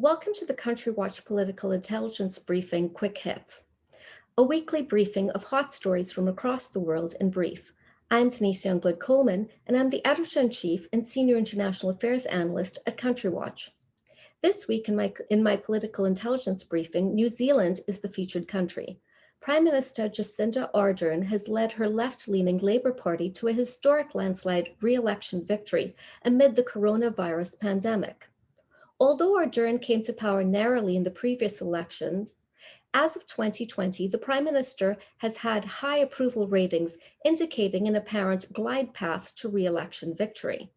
Welcome to the Country Watch Political Intelligence Briefing Quick Hits, a weekly briefing of hot stories from across the world in brief. I'm Denise Youngblood Coleman, and I'm the Editor-in-Chief and Senior International Affairs Analyst at Country Watch. This week in my political intelligence briefing, New Zealand is the featured country. Prime Minister Jacinda Ardern has led her left-leaning Labour Party to a historic landslide re-election victory amid the coronavirus pandemic. Although Ardern came to power narrowly in the previous elections, as of 2020, the Prime Minister has had high approval ratings, indicating an apparent glide path to re-election victory.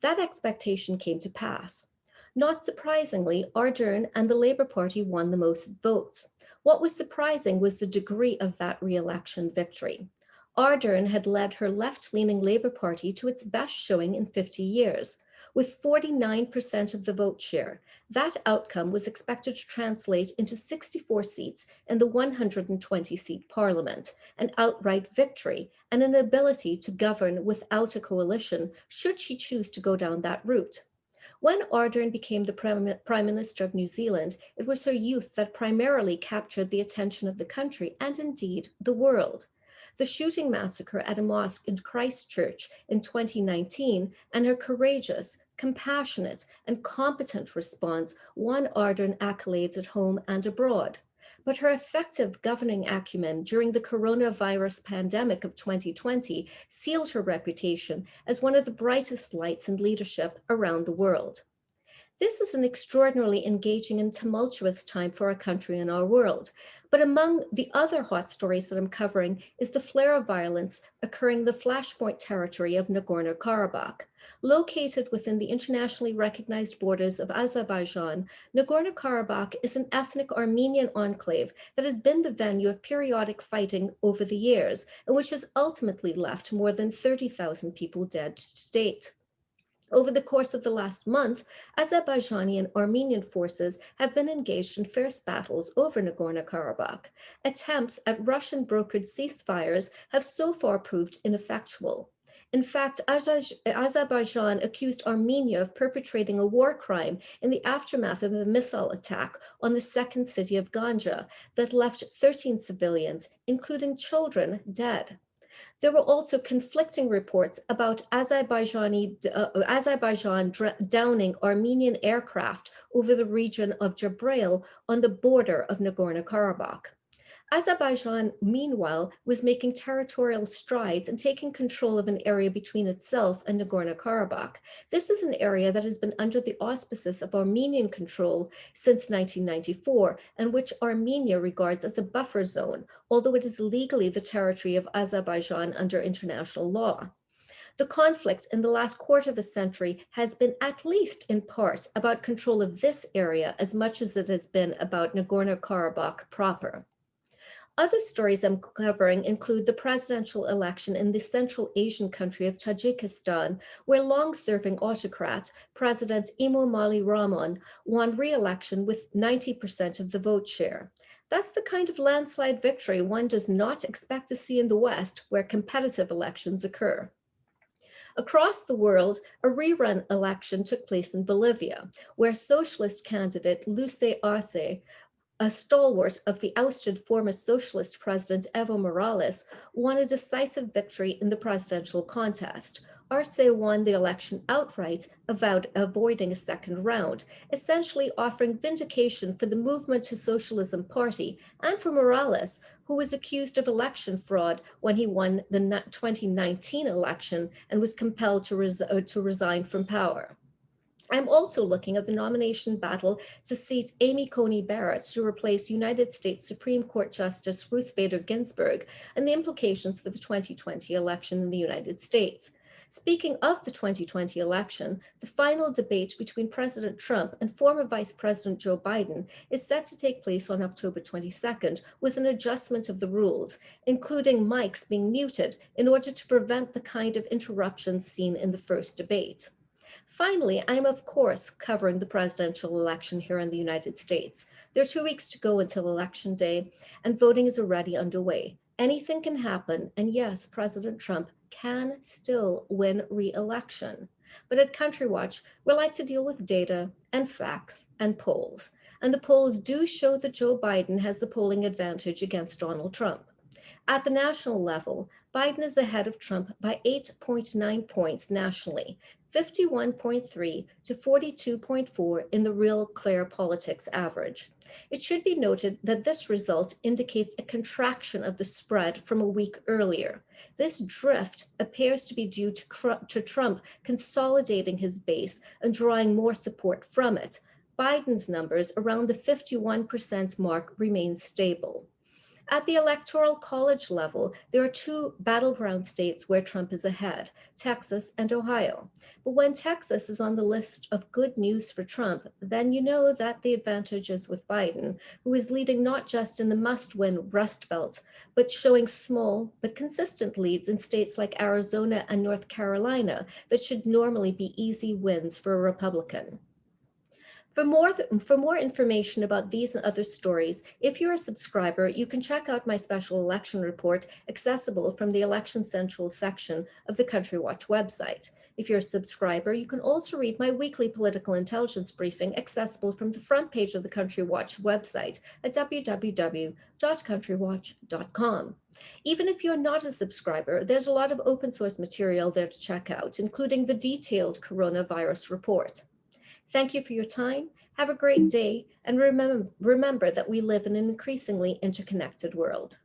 That expectation came to pass. Not surprisingly, Ardern and the Labour Party won the most votes. What was surprising was the degree of that re-election victory. Ardern had led her left-leaning Labour Party to its best showing in 50 years. With 49% of the vote share, that outcome was expected to translate into 64 seats in the 120-seat parliament, an outright victory, and an ability to govern without a coalition should she choose to go down that route. When Ardern became the Prime Minister of New Zealand, it was her youth that primarily captured the attention of the country and indeed the world. The shooting massacre at a mosque in Christchurch in 2019 and her courageous, compassionate, and competent response won Ardern accolades at home and abroad. But her effective governing acumen during the coronavirus pandemic of 2020 sealed her reputation as one of the brightest lights in leadership around the world. This is an extraordinarily engaging and tumultuous time for our country and our world. But among the other hot stories that I'm covering is the flare of violence occurring in the flashpoint territory of Nagorno-Karabakh. Located within the internationally recognized borders of Azerbaijan, Nagorno-Karabakh is an ethnic Armenian enclave that has been the venue of periodic fighting over the years, and which has ultimately left more than 30,000 people dead to date. Over the course of the last month, Azerbaijani and Armenian forces have been engaged in fierce battles over Nagorno-Karabakh. Attempts at Russian-brokered ceasefires have so far proved ineffectual. In fact, Azerbaijan accused Armenia of perpetrating a war crime in the aftermath of a missile attack on the second city of Ganja that left 13 civilians, including children, dead. There were also conflicting reports about Azerbaijan downing Armenian aircraft over the region of Jabrayil on the border of Nagorno-Karabakh. Azerbaijan, meanwhile, was making territorial strides and taking control of an area between itself and Nagorno-Karabakh. This is an area that has been under the auspices of Armenian control since 1994, and which Armenia regards as a buffer zone, although it is legally the territory of Azerbaijan under international law. The conflict in the last quarter of a century has been, at least in part, about control of this area as much as it has been about Nagorno-Karabakh proper. Other stories I'm covering include the presidential election in the Central Asian country of Tajikistan, where long-serving autocrat President Emomali Rahmon won re-election with 90% of the vote share. That's the kind of landslide victory one does not expect to see in the West, where competitive elections occur. Across the world, a rerun election took place in Bolivia, where socialist candidate Luce Arce, a stalwart of the ousted former socialist president Evo Morales, won a decisive victory in the presidential contest. Arce won the election outright, avoiding a second round, essentially offering vindication for the Movement to Socialism Party and for Morales, who was accused of election fraud when he won the 2019 election and was compelled to resign from power. I'm also looking at the nomination battle to seat Amy Coney Barrett to replace United States Supreme Court Justice Ruth Bader Ginsburg and the implications for the 2020 election in the United States. Speaking of the 2020 election, the final debate between President Trump and former Vice President Joe Biden is set to take place on October 22nd with an adjustment of the rules, including mics being muted in order to prevent the kind of interruptions seen in the first debate. Finally, I'm of course covering the presidential election here in the United States. There are 2 weeks to go until Election Day, and voting is already underway. Anything can happen, and yes, President Trump can still win re-election. But at Country Watch, we like to deal with data and facts and polls. And the polls do show that Joe Biden has the polling advantage against Donald Trump. At the national level, Biden is ahead of Trump by 8.9 points nationally, 51.3 to 42.4 in the Real Clear Politics average. It should be noted that this result indicates a contraction of the spread from a week earlier. This drift appears to be due to Trump consolidating his base and drawing more support from it. Biden's numbers around the 51% mark remain stable. At the Electoral College level, there are two battleground states where Trump is ahead, Texas and Ohio. But when Texas is on the list of good news for Trump, then you know that the advantage is with Biden, who is leading not just in the must-win Rust Belt, but showing small but consistent leads in states like Arizona and North Carolina that should normally be easy wins for a Republican. For more information about these and other stories, if you're a subscriber, you can check out my special election report accessible from the Election Central section of the Country Watch website. If you're a subscriber, you can also read my weekly political intelligence briefing accessible from the front page of the Country Watch website at www.countrywatch.com. Even if you're not a subscriber, there's a lot of open source material there to check out, including the detailed coronavirus report. Thank you for your time. Have a great day. And remember that we live in an increasingly interconnected world.